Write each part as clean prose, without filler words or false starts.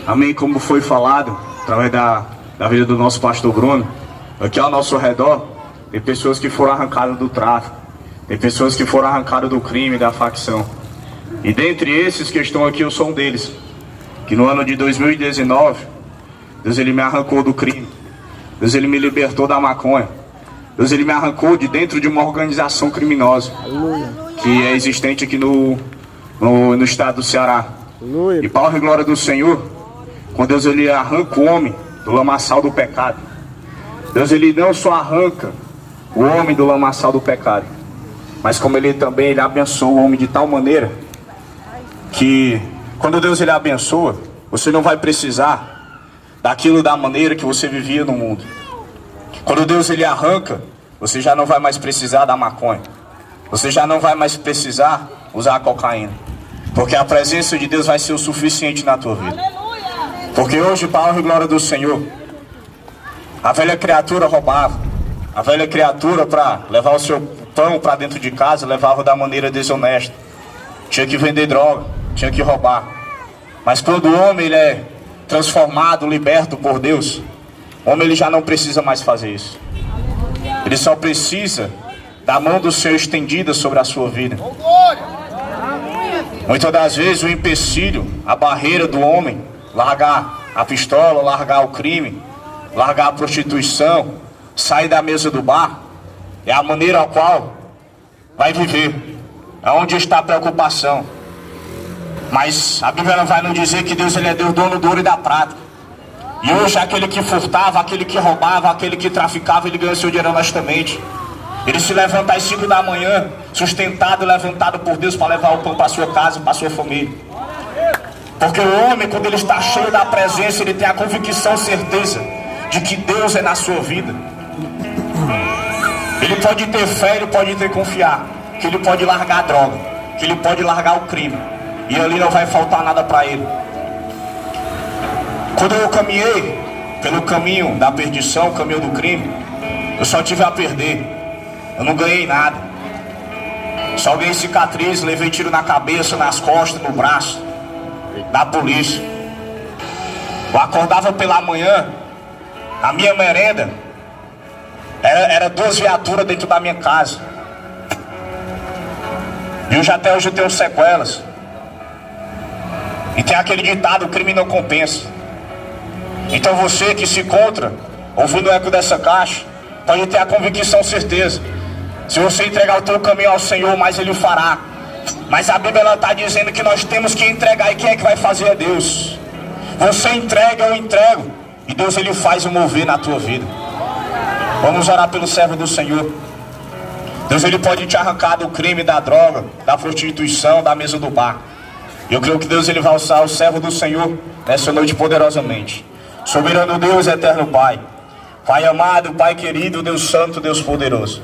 Amém, como foi falado através da vida do nosso pastor Bruno, aqui ao nosso redor tem pessoas que foram arrancadas do tráfico, tem pessoas que foram arrancadas do crime, da facção. E dentre esses que estão aqui, eu sou um deles, que no ano de 2019, Deus ele me arrancou do crime, Deus ele me libertou da maconha, Deus ele me arrancou de dentro de uma organização criminosa que é existente aqui no estado do Ceará. E para a honra e glória do Senhor, quando Deus ele arranca o homem do lamaçal do pecado, Deus ele não só arranca o homem do lamaçal do pecado, mas como ele também ele abençoa o homem de tal maneira que quando Deus ele abençoa, você não vai precisar daquilo da maneira que você vivia no mundo. Quando Deus ele arranca, você já não vai mais precisar da maconha, você já não vai mais precisar usar a cocaína, porque a presença de Deus vai ser o suficiente na tua vida. Porque hoje, para a honra e glória do Senhor, a velha criatura roubava, a velha criatura, para levar o seu pão para dentro de casa, levava da maneira desonesta, tinha que vender droga, tinha que roubar. Mas quando o homem ele é transformado, liberto por Deus, o homem ele já não precisa mais fazer isso. Ele só precisa da mão do Senhor estendida sobre a sua vida. Muitas das vezes o empecilho, a barreira do homem, largar a pistola, largar o crime, largar a prostituição, sair da mesa do bar, é a maneira a qual vai viver, aonde está a preocupação. Mas a Bíblia vai nos dizer que Deus ele é Deus dono do ouro e da prata. E hoje aquele que furtava, aquele que roubava, aquele que traficava, ele ganha seu dinheiro honestamente. Ele se levanta às 5 da manhã, sustentado e levantado por Deus para levar o pão para sua casa, para sua família. Porque o homem, quando ele está cheio da presença, ele tem a convicção, certeza de que Deus é na sua vida. Ele pode ter fé, ele pode ter confiar, que ele pode largar a droga, que ele pode largar o crime, e ali não vai faltar nada para ele. Quando eu caminhei pelo caminho da perdição, o caminho do crime, eu só tive a perder. Eu não ganhei nada. Só ganhei cicatriz, levei tiro na cabeça, nas costas, no braço, da polícia. Eu acordava pela manhã, a minha merenda era 2 viaturas dentro da minha casa. E eu já até hoje tenho sequelas. E tem aquele ditado, o crime não compensa. Então você que se encontra ouvindo o eco dessa caixa, pode ter a convicção, certeza. Se você entregar o teu caminho ao Senhor, mais Ele o fará. Mas a Bíblia está dizendo que nós temos que entregar. E quem é que vai fazer? É Deus. Você entrega, eu entrego, e Deus ele faz o mover na tua vida. Vamos orar pelo servo do Senhor. Deus ele pode te arrancar do crime, da droga, da prostituição, da mesa do bar. Eu creio que Deus ele vai usar o servo do Senhor nessa noite poderosamente. Soberano Deus, eterno Pai, Pai amado, Pai querido, Deus santo, Deus poderoso.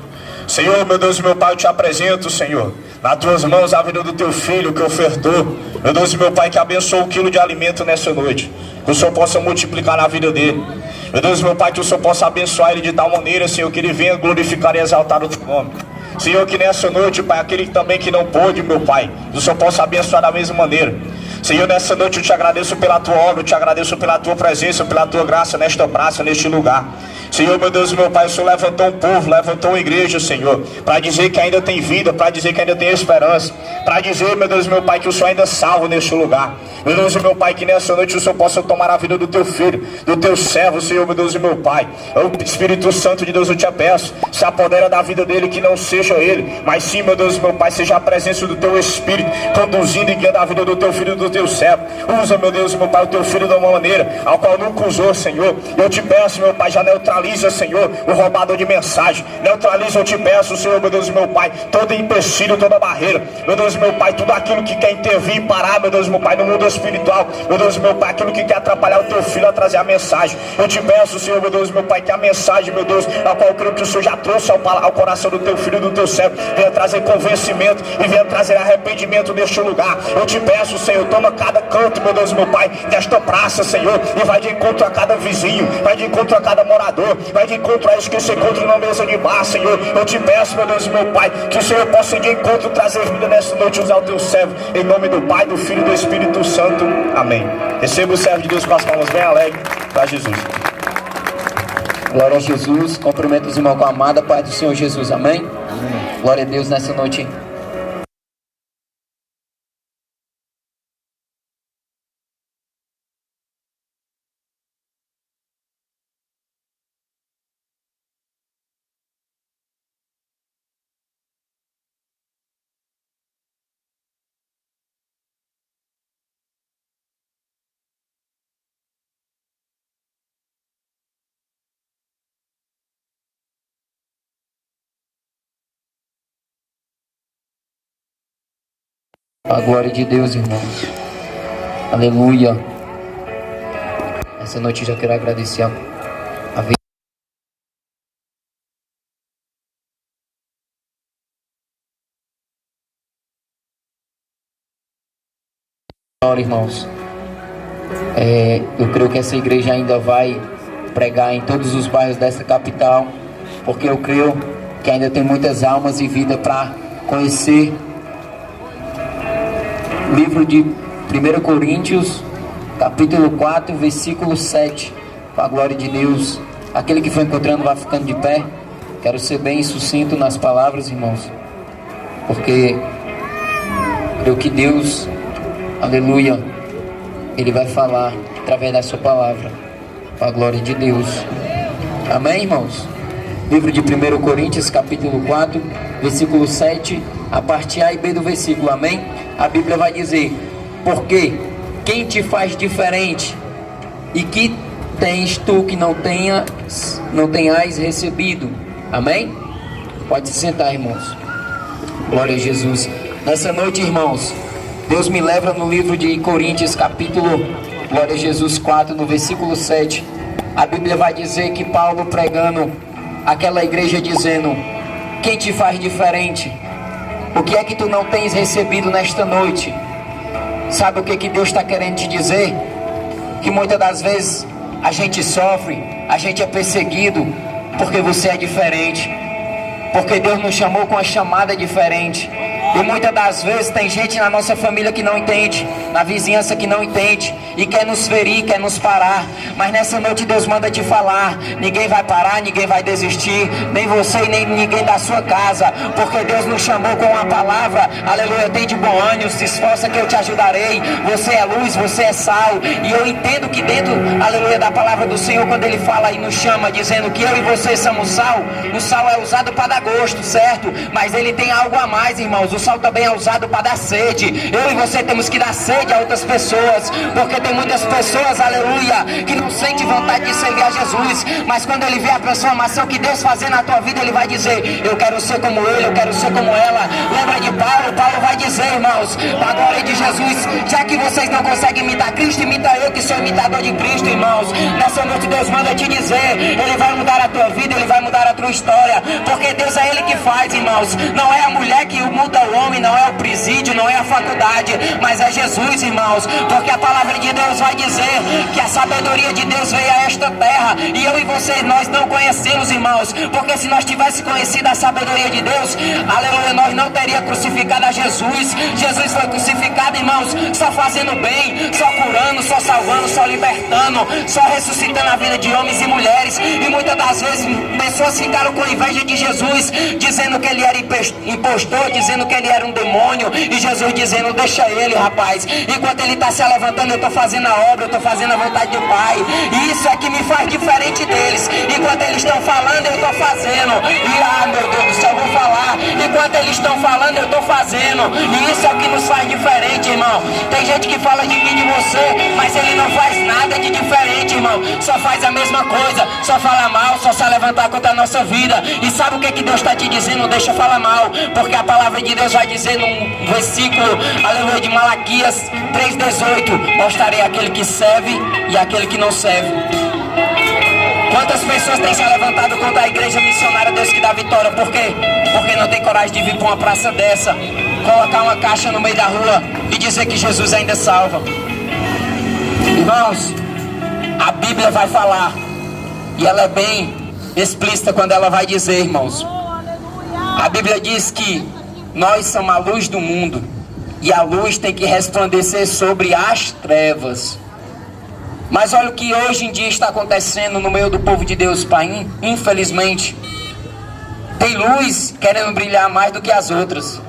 Senhor, meu Deus e meu Pai, eu te apresento, Senhor, nas tuas mãos a vida do teu filho que ofertou. Meu Deus e meu Pai, que abençoou o quilo de alimento nessa noite, que o Senhor possa multiplicar na vida dele. Meu Deus e meu Pai, que o Senhor possa abençoar ele de tal maneira, Senhor, que ele venha glorificar e exaltar o teu nome. Senhor, que nessa noite, Pai, aquele também que não pôde, meu Pai, que o Senhor possa abençoar da mesma maneira. Senhor, nessa noite eu te agradeço pela tua obra, eu te agradeço pela tua presença, pela tua graça nesta praça, neste lugar. Senhor, meu Deus e meu Pai, o Senhor levantou um povo, levantou uma igreja, Senhor, para dizer que ainda tem vida, para dizer que ainda tem esperança, para dizer, meu Deus e meu Pai, que o Senhor ainda salva neste lugar. Meu Deus e meu Pai, que nessa noite o Senhor possa tomar a vida do teu filho, do teu servo, Senhor, meu Deus e meu Pai. O Espírito Santo de Deus, eu te peço, se apodera da vida dele, que não seja ele, mas sim, meu Deus e meu Pai, seja a presença do teu Espírito, conduzindo e guiando a vida do teu filho e do teu servo. Usa, meu Deus e meu Pai, o teu filho de uma maneira ao qual nunca usou, Senhor. Eu te peço, meu Pai, já neutraliza, Senhor, o roubador de mensagem. Neutraliza, eu te peço, Senhor, meu Deus e meu Pai, todo empecilho, toda barreira. Meu Deus e meu Pai, tudo aquilo que quer intervir e parar, meu Deus e meu Pai, no mundo espiritual. Meu Deus e meu Pai, aquilo que quer atrapalhar o teu filho a trazer a mensagem. Eu te peço, Senhor, meu Deus e meu Pai, que a mensagem, meu Deus, a qual eu creio que o Senhor já trouxe ao coração do teu filho e do teu servo, venha trazer convencimento e venha trazer arrependimento neste lugar. Eu te peço, Senhor, toma cada canto, meu Deus e meu Pai, desta praça, Senhor, e vai de encontro a cada vizinho, vai de encontro a cada morador. Senhor. Vai de encontro a isso que se encontra na mesa de bar, Senhor. Eu te peço, meu Deus e meu Pai, que o Senhor possa de encontro trazer vida nessa noite, usar o teu servo, em nome do Pai, do Filho e do Espírito Santo. Amém. Receba o servo de Deus com as palmas bem alegres para Jesus. Glória a Jesus. Cumprimento os irmãos com a amada paz do Senhor Jesus. Amém? Amém. Glória a Deus nessa noite. A glória de Deus, irmãos. Aleluia. Essa noite eu já quero agradecer a vida. Irmãos, eu creio que essa igreja ainda vai pregar em todos os bairros dessa capital, porque eu creio que ainda tem muitas almas e vida para conhecer. Livro de 1 Coríntios, capítulo 4, versículo 7. Com a glória de Deus. Aquele que foi encontrando vai ficando de pé. Quero ser bem sucinto nas palavras, irmãos, porque creio que Deus, aleluia, Ele vai falar através da sua palavra, com a glória de Deus. Amém, irmãos? Livro de 1 Coríntios, capítulo 4, versículo 7, a parte A e B do versículo. Amém? A Bíblia vai dizer: porque quem te faz diferente, e que tens tu que não tenhas recebido. Amém? Pode se sentar, irmãos. Glória a Jesus. Nessa noite, irmãos, Deus me leva no livro de Coríntios, capítulo, glória a Jesus, 4, no versículo 7. A Bíblia vai dizer que Paulo pregando aquela igreja, dizendo: quem te faz diferente? O que é que tu não tens recebido nesta noite? Sabe o que Deus está querendo te dizer? Que muitas das vezes a gente sofre, a gente é perseguido, porque você é diferente, porque Deus nos chamou com uma chamada diferente. E muitas das vezes tem gente na nossa família que não entende, na vizinhança que não entende, e quer nos ferir, quer nos parar. Mas nessa noite Deus manda te falar: ninguém vai parar, ninguém vai desistir, nem você e nem ninguém da sua casa, porque Deus nos chamou com uma palavra. Aleluia, tem de bom ânimo, se esforça que eu te ajudarei. Você é luz, você é sal. E eu entendo que dentro, aleluia, da palavra do Senhor, quando Ele fala e nos chama, dizendo que eu e você somos sal, o sal é usado para dar gosto, certo? Mas ele tem algo a mais, irmãos. O sal também é usado para dar sede. Eu e você temos que dar sede a outras pessoas, porque tem muitas pessoas, aleluia, que não sentem vontade de servir a Jesus, mas quando ele vê a transformação que Deus fazendo na tua vida, ele vai dizer: eu quero ser como ele, eu quero ser como ela. Lembra de Paulo? Paulo vai dizer, irmãos, da glória de Jesus: já que vocês não conseguem imitar Cristo, imita eu que sou imitador de Cristo, irmãos. Nessa noite Deus manda te dizer: ele vai mudar a tua vida, ele vai mudar a tua história, porque Deus é ele que faz, irmãos. Não é a mulher que muda o homem, não é o presídio, não é a faculdade, mas é Jesus, irmãos. Porque a palavra de Deus vai dizer que a sabedoria de Deus veio a esta terra, e eu e vocês, nós não conhecemos, irmãos, porque se nós tivéssemos conhecido a sabedoria de Deus, aleluia, nós não teríamos crucificado a Jesus. Jesus foi crucificado, irmãos, só fazendo bem, só curando, só salvando, só libertando, só ressuscitando a vida de homens e mulheres. E muitas das vezes pessoas ficaram com inveja de Jesus, dizendo que ele era impostor, dizendo que ele era um demônio, e Jesus dizendo: deixa ele, rapaz, enquanto ele está se levantando, eu estou fazendo a obra, eu estou fazendo a vontade do Pai. E isso é que me faz diferente deles. Enquanto eles estão falando, eu estou fazendo. E meu Deus do céu, eu vou falar. Enquanto eles estão falando, eu estou fazendo. E isso é o que nos faz diferente, irmão. Tem gente que fala de mim, de você, mas ele não faz nada de diferente, irmão. Só faz a mesma coisa, só fala mal, só se levantar contra a nossa vida. E sabe o que Deus está te dizendo? Não deixa falar mal, porque a palavra de Deus vai dizer num versículo, aleluia, de Malaquias 3,18: mostrarei aquele que serve e aquele que não serve. Quantas pessoas têm se levantado contra a igreja missionária Deus que dá vitória? Por quê? Porque não tem coragem de vir para uma praça dessa, colocar uma caixa no meio da rua e dizer que Jesus ainda salva. Irmãos, a Bíblia vai falar E ela é bem explícita quando ela vai dizer, irmãos. A Bíblia diz que nós somos a luz do mundo. E a luz tem que resplandecer sobre as trevas. Mas olha o que hoje em dia está acontecendo no meio do povo de Deus, Pai. Infelizmente, tem luz querendo brilhar mais do que as outras.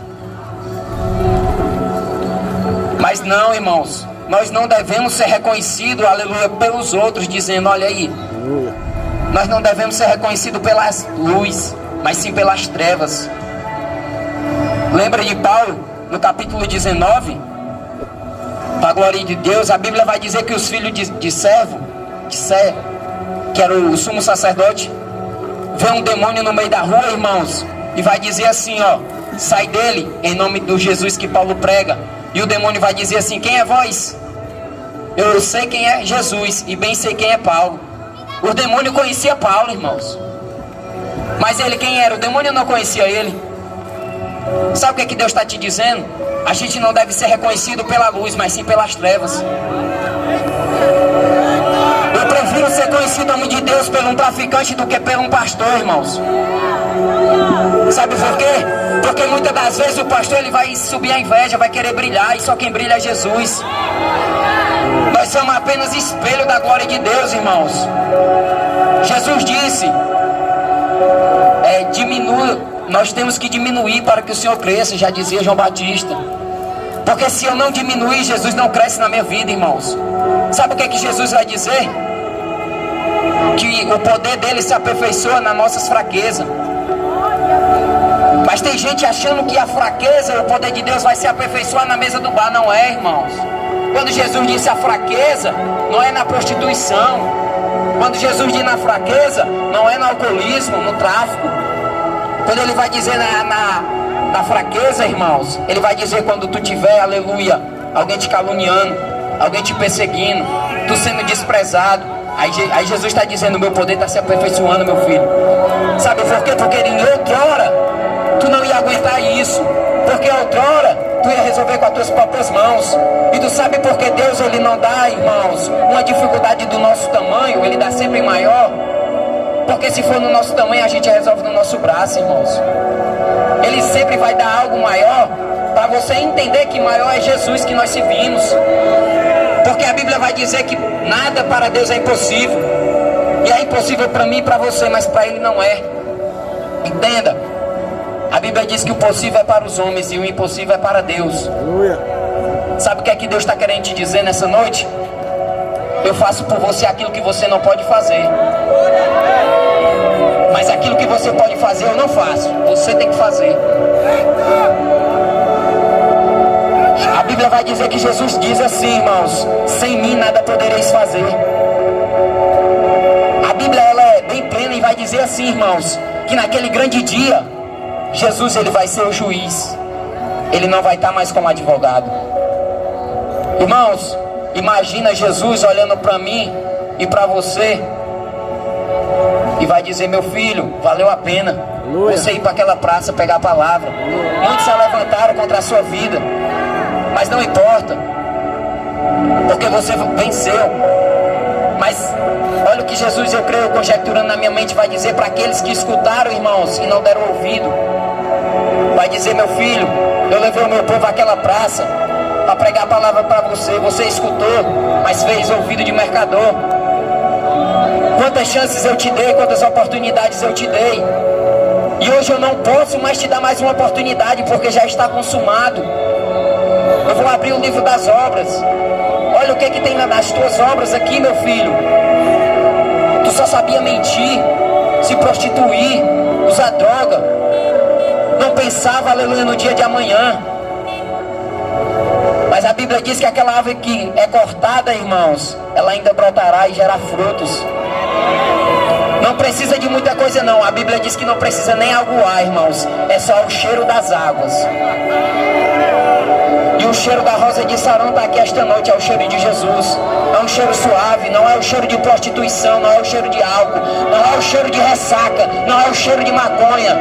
Mas não, irmãos, nós não devemos ser reconhecidos, aleluia, pelos outros, dizendo, olha aí. Nós não devemos ser reconhecidos pelas luzes, mas sim pelas trevas. Lembra de Paulo, no capítulo 19? Para a glória de Deus, a Bíblia vai dizer que os filhos de servo, que era o sumo sacerdote, vê um demônio no meio da rua, irmãos, e vai dizer assim, ó, sai dele, em nome do Jesus que Paulo prega. E o demônio vai dizer assim, quem é vós? Eu sei quem é Jesus, e bem sei quem é Paulo. O demônio conhecia Paulo, irmãos. Mas ele quem era? O demônio não conhecia ele. Sabe o que é que Deus está te dizendo? A gente não deve ser reconhecido pela luz, mas sim pelas trevas. Eu prefiro ser conhecido, homem de Deus, por um traficante do que por um pastor, irmãos. Sabe por quê? Porque muitas das vezes o pastor ele vai subir a inveja, vai querer brilhar, e só quem brilha é Jesus. Nós somos apenas espelho da glória de Deus, irmãos. Jesus disse, diminua, nós temos que diminuir para que o Senhor cresça, já dizia João Batista. Porque se eu não diminuir, Jesus não cresce na minha vida, irmãos. Sabe o que é que Jesus vai dizer? Que o poder dele se aperfeiçoa nas nossas fraquezas. Mas tem gente achando que a fraqueza, o poder de Deus vai se aperfeiçoar na mesa do bar. Não é, irmãos. Quando Jesus disse a fraqueza, não é na prostituição. Quando Jesus diz na fraqueza, não é no alcoolismo, no tráfico. Quando ele vai dizer na fraqueza, irmãos, ele vai dizer quando tu tiver, aleluia, alguém te caluniando, alguém te perseguindo, tu sendo desprezado. Aí Jesus está dizendo, meu poder está se aperfeiçoando, meu filho. Sabe por quê? Porque em outrora tu não ia aguentar isso. Porque outrora tu ia resolver com as tuas próprias mãos. E tu sabe por que Deus ele não dá, irmãos, uma dificuldade do nosso tamanho, ele dá sempre maior. Porque se for no nosso tamanho, a gente resolve no nosso braço, irmãos. Ele sempre vai dar algo maior, para você entender que maior é Jesus que nós servimos. Porque a Bíblia vai dizer que nada para Deus é impossível. E é impossível para mim e para você, mas para Ele não é. Entenda. A Bíblia diz que o possível é para os homens e o impossível é para Deus. Aleluia. Sabe o que é que Deus está querendo te dizer nessa noite? Eu faço por você aquilo que você não pode fazer. Mas aquilo que você pode fazer eu não faço. Você tem que fazer. A Bíblia vai dizer que Jesus diz assim, irmãos, sem mim nada podereis fazer. A Bíblia ela é bem plena e vai dizer assim, irmãos, que naquele grande dia Jesus ele vai ser o juiz. Ele não vai estar mais como advogado. Irmãos, imagina Jesus olhando para mim e para você e vai dizer, meu filho, valeu a pena você ir para aquela praça pegar a palavra. Muitos se levantaram contra a sua vida, mas não importa, porque você venceu. Mas olha o que Jesus, eu creio, conjecturando na minha mente, vai dizer para aqueles que escutaram, irmãos, e não deram ouvido. Vai dizer, meu filho, eu levei o meu povo àquela praça para pregar a palavra para você. Você escutou, mas fez ouvido de mercador. Quantas chances eu te dei, quantas oportunidades eu te dei. E hoje eu não posso mais te dar mais uma oportunidade, porque já está consumado. Eu vou abrir o livro das obras. Olha o que tem nas tuas obras aqui, meu filho. Tu só sabia mentir, se prostituir, usar droga. Não pensava, aleluia, no dia de amanhã. Mas a Bíblia diz que aquela árvore que é cortada, irmãos, ela ainda brotará e gerar frutos. Não precisa de muita coisa não. A Bíblia diz que não precisa nem aguar, irmãos. É só o cheiro das águas. E o cheiro da rosa de Sarão está aqui esta noite. É o cheiro de Jesus. É um cheiro suave. Não é o cheiro de prostituição. Não é o cheiro de álcool. Não é o cheiro de ressaca. Não é o cheiro de maconha.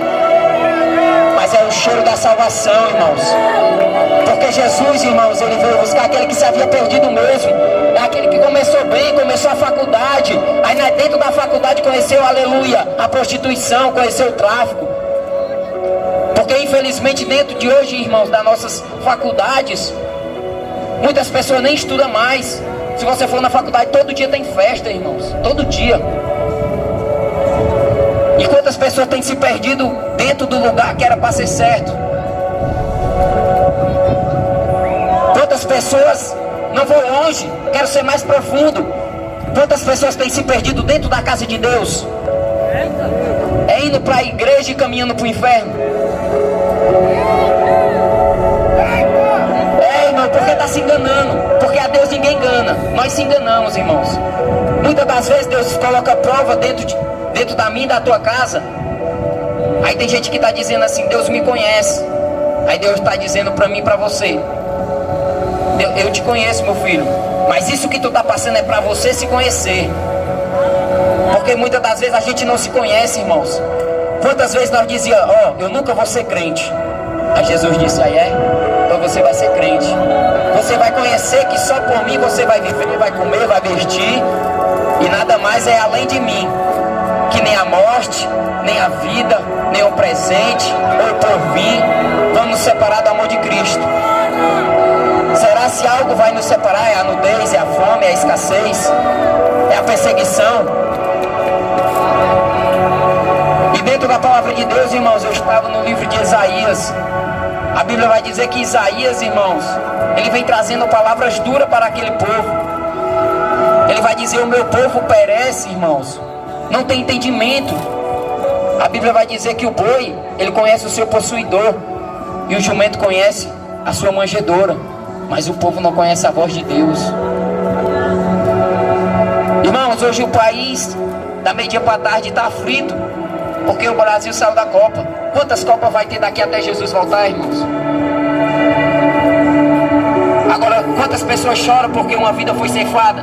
Mas é o cheiro da salvação, irmãos. Porque Jesus, irmãos, ele veio buscar aquele que se havia perdido mesmo. É aquele que começou bem, começou a faculdade, aí dentro da faculdade conheceu, aleluia, a prostituição, conheceu o tráfico. Porque infelizmente dentro de hoje, irmãos, das nossas faculdades, muitas pessoas nem estudam mais. Se você for na faculdade, todo dia tem festa, irmãos, todo dia. E quantas pessoas têm se perdido dentro do lugar que era para ser certo? Quantas pessoas não vão longe, quero ser mais profundo. Quantas pessoas têm se perdido dentro da casa de Deus? É indo para a igreja e caminhando para o inferno. É, irmão, porque está se enganando. Porque a Deus ninguém engana. Nós se enganamos, irmãos. Muitas das vezes Deus coloca prova dentro da minha e da tua casa. Aí tem gente que está dizendo assim: Deus me conhece. Aí Deus está dizendo para mim e para você: eu te conheço, meu filho, mas isso que tu está passando é para você se conhecer. Porque muitas das vezes a gente não se conhece, irmãos. Quantas vezes nós dizíamos: eu nunca vou ser crente. Aí Jesus disse: aí é? Então você vai ser crente. Você vai conhecer que só por mim você vai viver, vai comer, vai vestir, e nada mais é além de mim. Que nem a morte, nem a vida, nem o presente ou o porvir vão nos separar do amor de Cristo. Será se algo vai nos separar? É a nudez, é a fome, é a escassez, é a perseguição. E dentro da palavra de Deus, irmãos, eu estava no livro de Isaías. A Bíblia vai dizer que Isaías, irmãos, ele vem trazendo palavras duras para aquele povo. Ele vai dizer: o meu povo perece, irmãos, não tem entendimento. A Bíblia vai dizer que o boi, ele conhece o seu possuidor, e o jumento conhece a sua manjedoura, mas o povo não conhece a voz de Deus. Irmãos, hoje o país, da meia para tarde, está aflito, porque o Brasil saiu da Copa. Quantas Copas vai ter daqui até Jesus voltar, irmãos? Agora, quantas pessoas choram porque uma vida foi ceifada?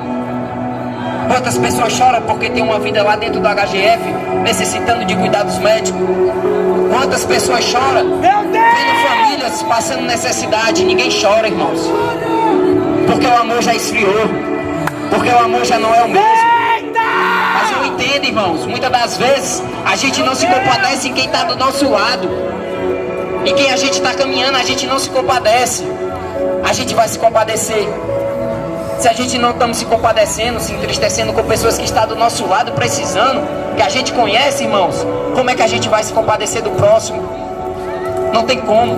Quantas pessoas choram porque tem uma vida lá dentro do HGF, necessitando de cuidados médicos? Quantas pessoas choram vendo famílias passando necessidade? Ninguém chora, irmãos, porque o amor já esfriou, porque o amor já não é o mesmo. Mas eu entendo, irmãos, muitas das vezes a gente não se compadece em quem está do nosso lado. E quem a gente está caminhando, a gente não se compadece. A gente vai se compadecer. Se a gente não estamos se compadecendo, se entristecendo com pessoas que estão do nosso lado precisando, que a gente conhece, irmãos, como é que a gente vai se compadecer do próximo? Não tem como.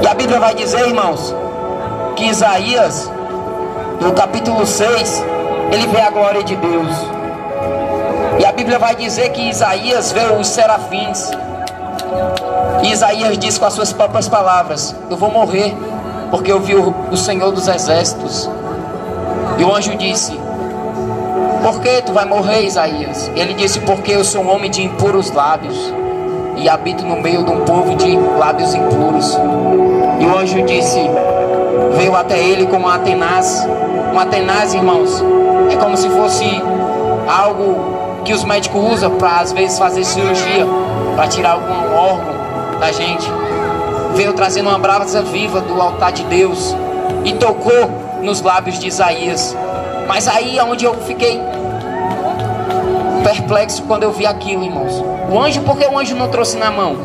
E a Bíblia vai dizer, irmãos, que Isaías, no capítulo 6, ele vê a glória de Deus. E a Bíblia vai dizer que Isaías vê os serafins. E Isaías diz com as suas próprias palavras: eu vou morrer, porque eu vi o Senhor dos Exércitos. E o anjo disse: por que tu vai morrer, Isaías? Ele disse: porque eu sou um homem de impuros lábios, e habito no meio de um povo de lábios impuros. E o anjo disse, veio até ele com uma tenaz. Uma tenaz, irmãos, é como se fosse algo que os médicos usam para às vezes fazer cirurgia, para tirar algum órgão da gente. Veio trazendo uma brasa viva do altar de Deus e tocou nos lábios de Isaías. Mas aí é onde eu fiquei perplexo quando eu vi aquilo, irmãos. O anjo, por que o anjo não trouxe na mão?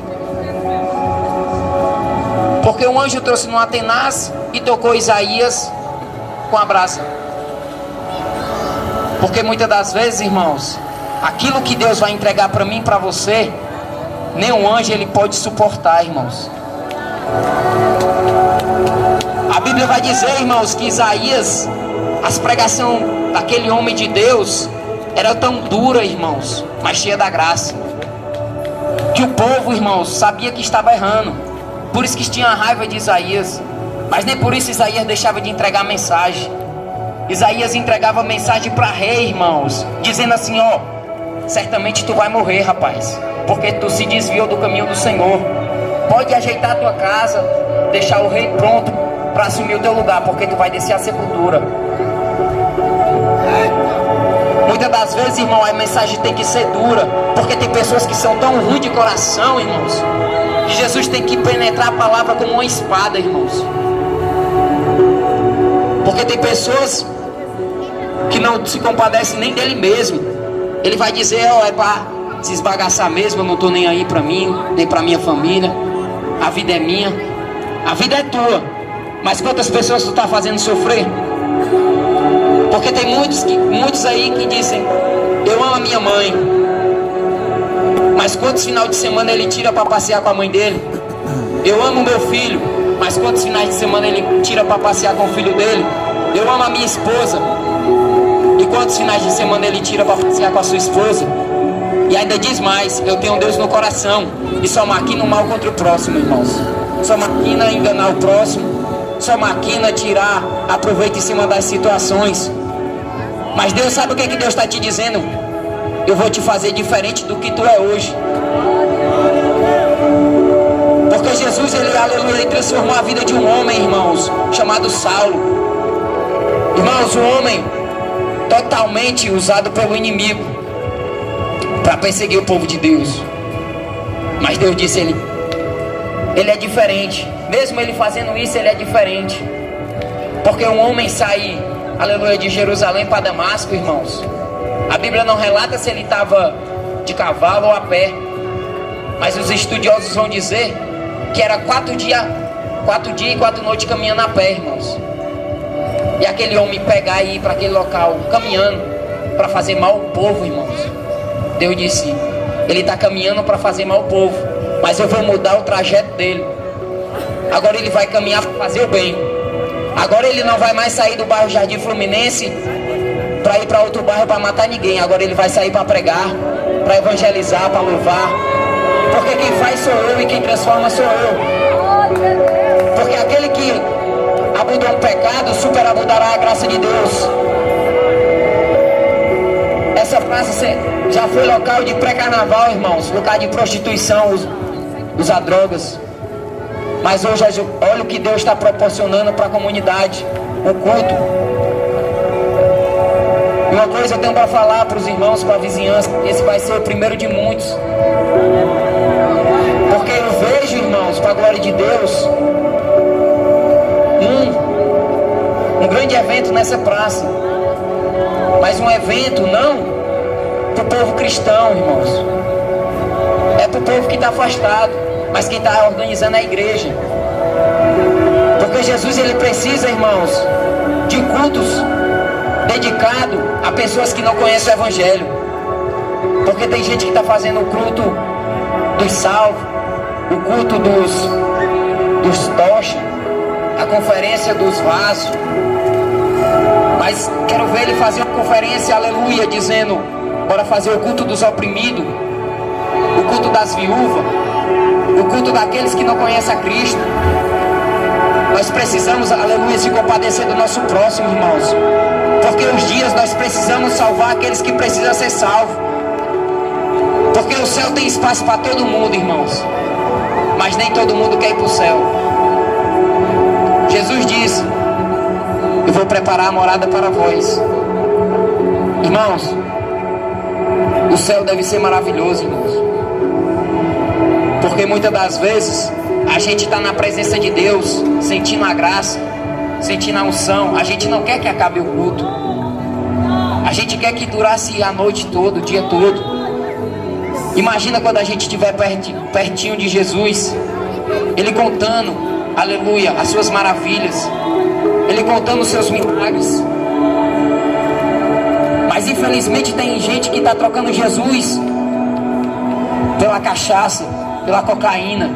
Porque o anjo trouxe numa tenaz e tocou Isaías com a brasa. Porque muitas das vezes, irmãos, aquilo que Deus vai entregar para mim e para você, nenhum anjo ele pode suportar, irmãos. A Bíblia vai dizer, irmãos, que Isaías, as pregações daquele homem de Deus era tão dura, irmãos, mas cheia da graça, que o povo, irmãos, sabia que estava errando. Por isso que tinha raiva de Isaías. Mas nem por isso Isaías deixava de entregar mensagem. Isaías entregava mensagem para rei, irmãos, dizendo assim: ó, certamente tu vai morrer, rapaz, porque tu se desviou do caminho do Senhor. Pode ajeitar a tua casa, deixar o rei pronto para assumir o teu lugar, porque tu vai descer a sepultura. Muitas das vezes, irmão, a mensagem tem que ser dura, porque tem pessoas que são tão ruins de coração, irmãos, que Jesus tem que penetrar a palavra como uma espada, irmãos. Porque Porque tem pessoas que não se compadecem nem dele mesmo. Ele vai dizer, ó, é para se esbagaçar mesmo, eu não tô nem aí para mim, nem para minha família. A vida é minha, a vida é tua. Mas quantas pessoas tu tá fazendo sofrer? Porque tem muitos aí que dizem, eu amo a minha mãe. Mas quantos final de semana ele tira para passear com a mãe dele? Eu amo meu filho. Mas quantos finais de semana ele tira para passear com o filho dele? Eu amo a minha esposa. E quantos finais de semana ele tira para passear com a sua esposa? E ainda diz mais, eu tenho Deus no coração. E só maquina o mal contra o próximo, irmãos. Só maquina enganar o próximo. Só maquina tirar aproveito em cima das situações. Mas Deus sabe o que Deus está te dizendo? Eu vou te fazer diferente do que tu é hoje. Porque Jesus, ele, aleluia, ele transformou a vida de um homem, irmãos, chamado Saulo. Irmãos, um homem totalmente usado pelo inimigo para perseguir o povo de Deus. Mas Deus disse, ele é diferente. Mesmo ele fazendo isso, ele é diferente. Porque um homem sair, aleluia, de Jerusalém para Damasco, irmãos, a Bíblia não relata se ele estava de cavalo ou a pé. Mas os estudiosos vão dizer que era 4 dias e 4 noites caminhando a pé, irmãos. E aquele homem pegar e ir para aquele local caminhando para fazer mal ao povo, irmãos. Deus disse, ele está caminhando para fazer mal ao povo, mas eu vou mudar o trajeto dele. Agora ele vai caminhar para fazer o bem. Agora ele não vai mais sair do bairro Jardim Fluminense para ir para outro bairro para matar ninguém. Agora ele vai sair para pregar, para evangelizar, para louvar. Porque quem faz sou eu e quem transforma sou eu. Porque aquele que abundou um pecado, superabundará a graça de Deus. Essa praça já foi local de pré-carnaval, irmãos. Local de prostituição, usar drogas. Mas hoje, olha o que Deus está proporcionando para a comunidade. O culto. E uma coisa eu tenho para falar para os irmãos, para a vizinhança. Esse vai ser o primeiro de muitos. Porque eu vejo, irmãos, para a glória de Deus, um grande evento nessa praça. Mas um evento não para o povo cristão, irmãos. É para o povo que está afastado. Mas quem está organizando é a igreja. Porque Jesus, ele precisa, irmãos, de cultos dedicados a pessoas que não conhecem o Evangelho. Porque tem gente que está fazendo o culto dos salvos, o culto dos tochas, a conferência dos vasos. Mas quero ver ele fazer uma conferência, aleluia, dizendo, bora fazer o culto dos oprimidos, o culto das viúvas, o culto daqueles que não conhecem a Cristo. Nós precisamos, aleluia, se compadecer do nosso próximo, irmãos. Porque os dias nós precisamos salvar aqueles que precisam ser salvos. Porque o céu tem espaço para todo mundo, irmãos. Mas nem todo mundo quer ir para o céu. Jesus disse, eu vou preparar a morada para vós. Irmãos, o céu deve ser maravilhoso, irmãos. Porque muitas das vezes a gente está na presença de Deus, sentindo a graça, sentindo a unção. A gente não quer que acabe o culto. A gente quer que durasse a noite toda, o dia todo. Imagina quando a gente estiver pertinho de Jesus, Ele contando, aleluia, as suas maravilhas, Ele contando os seus milagres. Mas infelizmente tem gente que está trocando Jesus pela cachaça, pela cocaína.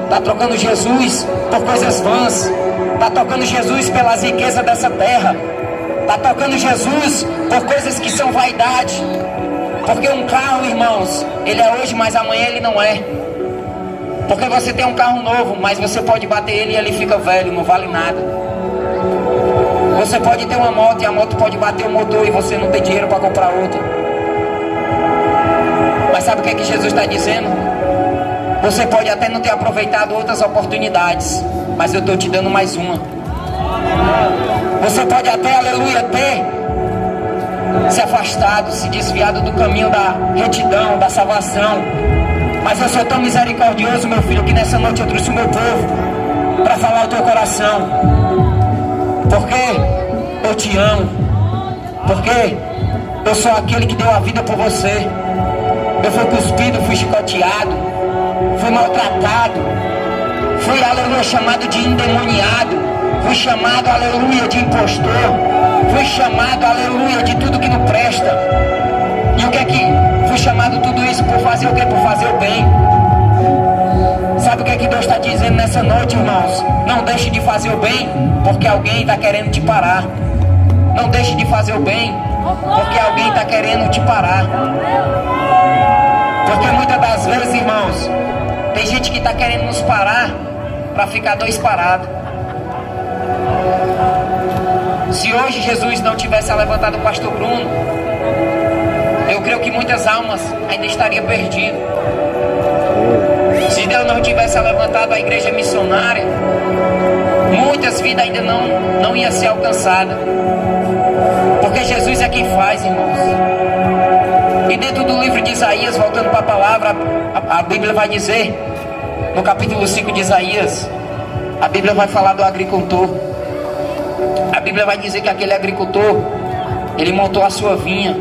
Está trocando Jesus por coisas vãs. Está trocando Jesus pelas riquezas dessa terra. Está trocando Jesus por coisas que são vaidade. Porque um carro, irmãos, ele é hoje, mas amanhã ele não é. Porque você tem um carro novo, mas você pode bater ele e ele fica velho, não vale nada. Você pode ter uma moto e a moto pode bater o motor e você não tem dinheiro para comprar outra. Mas sabe o que é que Jesus está dizendo? Você pode até não ter aproveitado outras oportunidades, mas eu estou te dando mais uma. Você pode até, aleluia, ter se afastado, se desviado do caminho da retidão, da salvação. Mas eu sou tão misericordioso, meu filho, que nessa noite eu trouxe o meu povo para falar o teu coração. Por quê? eu te amo, porque eu sou aquele que deu a vida por você. Eu fui cuspido, fui chicoteado, fui maltratado, fui, aleluia, chamado de endemoniado, fui chamado, aleluia, de impostor, fui chamado, aleluia, de tudo que não presta. E o que é que fui chamado tudo isso por fazer o quê? Por fazer o bem. Sabe o que é que Deus está dizendo nessa noite, irmãos? Não deixe de fazer o bem, porque alguém está querendo te parar. Não deixe de fazer o bem, porque alguém está querendo te parar. Porque muitas das vezes, irmãos, tem gente que está querendo nos parar para ficar dois parados. Se hoje Jesus não tivesse levantado o pastor Bruno, eu creio que muitas almas ainda estariam perdidas. Se Deus não tivesse levantado a igreja missionária, muitas vidas ainda não iam ser alcançadas. Porque Jesus é quem faz, irmãos. E dentro do livro de Isaías, voltando para a palavra, a Bíblia vai dizer, no capítulo 5 de Isaías, a Bíblia vai falar do agricultor. A Bíblia vai dizer que aquele agricultor, ele montou a sua vinha,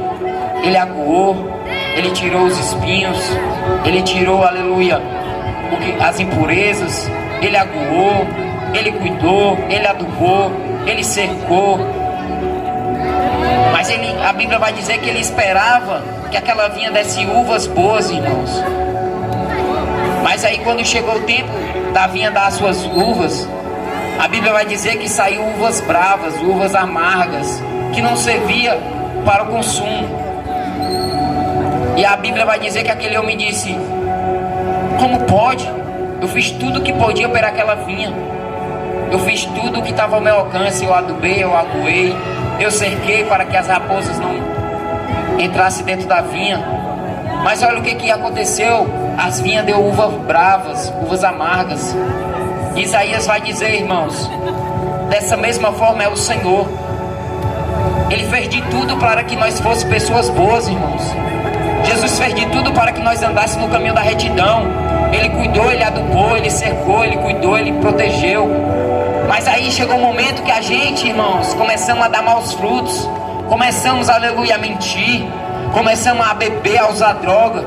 ele aguou, ele tirou os espinhos, ele tirou, aleluia, as impurezas, ele aguou, ele cuidou, ele adubou, ele cercou. Mas a Bíblia vai dizer que ele esperava que aquela vinha desse uvas boas, irmãos. Mas aí quando chegou o tempo da vinha dar as suas uvas, a Bíblia vai dizer que saiu uvas bravas, uvas amargas, que não servia para o consumo. E a Bíblia vai dizer que aquele homem disse: como pode? Eu fiz tudo o que podia para aquela vinha. Eu fiz tudo o que estava ao meu alcance. Eu adubei, eu aguei, eu cerquei para que as raposas não entrassem dentro da vinha. Mas olha o que aconteceu. As vinhas deu uvas bravas, uvas amargas. Isaías vai dizer, irmãos, dessa mesma forma é o Senhor. Ele fez de tudo para que nós fôssemos pessoas boas, irmãos. Jesus fez de tudo para que nós andássemos no caminho da retidão. Ele cuidou, ele adubou, ele cercou, ele cuidou, ele protegeu. Mas aí chegou um momento que a gente, irmãos, começamos a dar maus frutos. Começamos, aleluia, a mentir. Começamos a beber, a usar droga.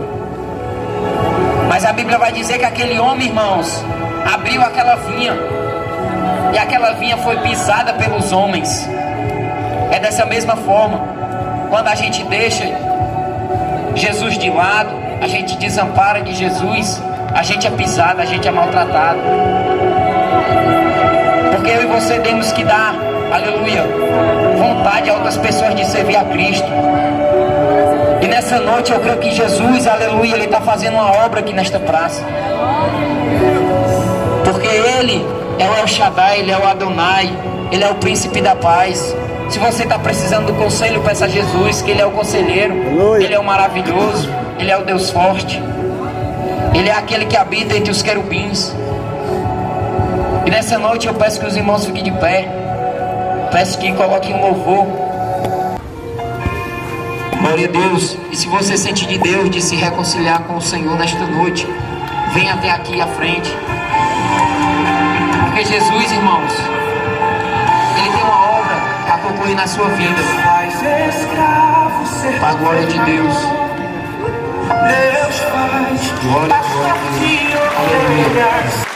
Mas a Bíblia vai dizer que aquele homem, irmãos, abriu aquela vinha. E aquela vinha foi pisada pelos homens. É dessa mesma forma. Quando a gente deixa Jesus de lado, a gente desampara de Jesus, a gente é pisado, a gente é maltratado. Porque eu e você temos que dar, aleluia, vontade a outras pessoas de servir a Cristo. E nessa noite eu creio que Jesus, aleluia, Ele está fazendo uma obra aqui nesta praça. Porque Ele é o El Shaddai, Ele é o Adonai, Ele é o príncipe da paz. Se você está precisando do conselho, peça a Jesus, que Ele é o conselheiro. Ele é o maravilhoso, Ele é o Deus forte. Ele é aquele que habita entre os querubins. E nessa noite eu peço que os irmãos fiquem de pé. Peço que coloquem um louvor. Glória a Deus. E se você sente de Deus de se reconciliar com o Senhor nesta noite, venha até aqui à frente. Porque Jesus, irmãos, Ele tem uma obra para concluir na sua vida. Para a glória de Deus. Glória a Deus. Aleluia.